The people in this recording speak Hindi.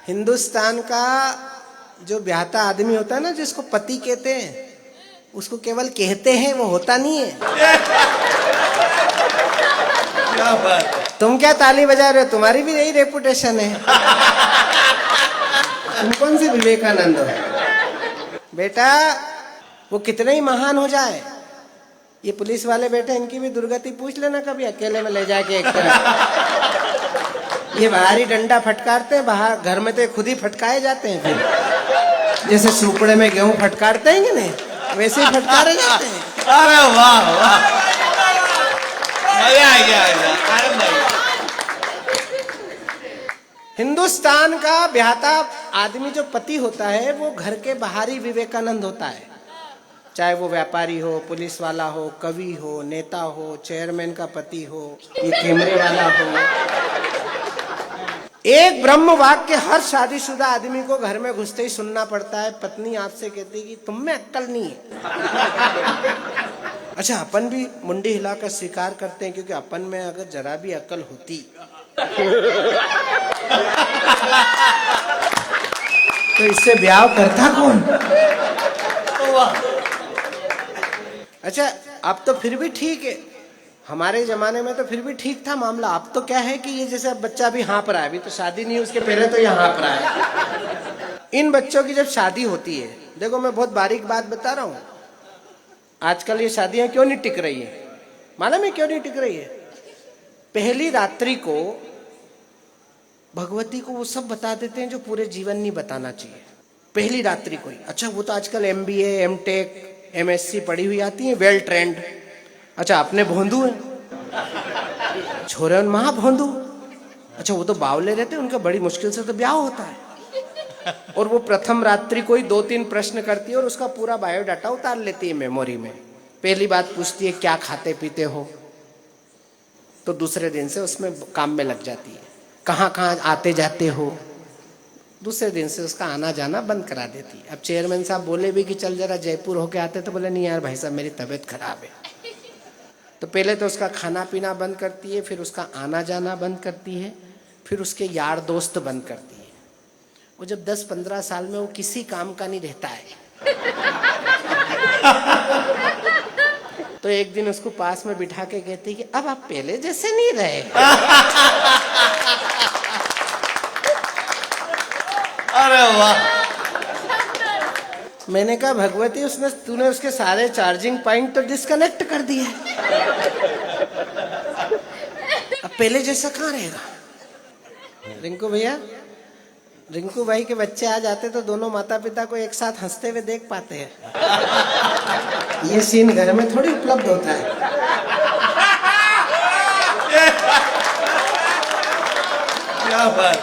हिंदुस्तान का जो ब्याहता आदमी होता है ना, जिसको पति कहते हैं, उसको केवल कहते हैं, वो होता नहीं है। क्या बात। तुम क्या ताली बजा रहे हो? तुम्हारी भी यही रेपुटेशन है। तुम कौन सी विवेकानंद हो बेटा? वो कितने ही महान हो जाए, ये पुलिस वाले बैठे, इनकी भी दुर्गति पूछ लेना कभी, अकेले में ले जाके एक तरफ। ये बाहर ही डंडा फटकारते हैं, बाहर घर में तो खुद ही फटकाए जाते हैं। फिर जैसे सुपड़े में गेहूं फटकारते हैं कि नहीं, वैसे ही फटकारे जाते हैं। अरे वाह वाह, मजा आ गया। अरे भाई, हिंदुस्तान का ब्याहता आदमी जो पति होता है, वो घर के बाहरी विवेकानंद होता है। चाहे वो व्यापारी हो, पुलिस वाला हो, कवि हो, नेता हो, चेयरमैन का पति हो, ये कैमरे वाला हो। एक ब्रह्म वाक्य हर शादीशुदा आदमी को घर में घुसते ही सुनना पड़ता है। पत्नी आपसे कहती कि तुम में अक्ल नहीं है। अच्छा, अपन भी मुंडी हिलाकर स्वीकार करते हैं, क्योंकि अपन में अगर जरा भी अक्ल होती तो इससे ब्याह करता कौन? अच्छा, अब तो फिर भी ठीक है, हमारे जमाने में तो फिर भी ठीक था मामला। अब तो क्या है कि ये जैसे अब बच्चा भी हाँफ रहा है, अभी तो शादी नहीं, उसके पहले तो ये हाँफ रहा है। इन बच्चों की जब शादी होती है, देखो मैं बहुत बारीक बात बता रहा हूँ, आजकल ये शादियां क्यों नहीं टिक रही है? मालूम है क्यों नहीं टिक रही है? पहली रात्रि को भगवती को वो सब बता देते हैं जो पूरे जीवन नहीं बताना चाहिए, पहली रात्रि को ही। अच्छा, वो तो आजकल MBA, MTech, MSc पढ़ी हुई आती है, वेल ट्रेंड। अच्छा, अपने भोंदू हैं, छोरे महा भोंदू। अच्छा, वो तो बावले रहते हैं, उनका बड़ी मुश्किल से तो ब्याह होता है। और वो प्रथम रात्रि को ही 2-3 प्रश्न करती है और उसका पूरा बायोडाटा उतार लेती है मेमोरी में। पहली बात पूछती है, क्या खाते पीते हो? तो दूसरे दिन से उसमें काम में लग जाती है। कहाँ कहाँ आते जाते हो? दूसरे दिन से उसका आना जाना बंद करा देती है। अब चेयरमैन साहब बोले भी कि चल जरा जयपुर होके आते, तो बोले नहीं यार भाई साहब, मेरी तबीयत खराब है। तो पहले तो उसका खाना पीना बंद करती है, फिर उसका आना जाना बंद करती है, फिर उसके यार दोस्त बंद करती है। वो जब 10-15 साल में वो किसी काम का नहीं रहता है, तो एक दिन उसको पास में बिठा के कहती है कि अब आप पहले जैसे नहीं रहे। अरे वाह। मैंने कहा भगवती, तूने उसके सारे चार्जिंग पॉइंट तो डिस्कनेक्ट कर दिए, अब पहले जैसा कहाँ रहेगा? रिंकू भैया, रिंकू भाई के बच्चे आ जाते तो दोनों माता पिता को एक साथ हंसते हुए देख पाते हैं। ये सीन घर में थोड़ी उपलब्ध होता है। क्या बात।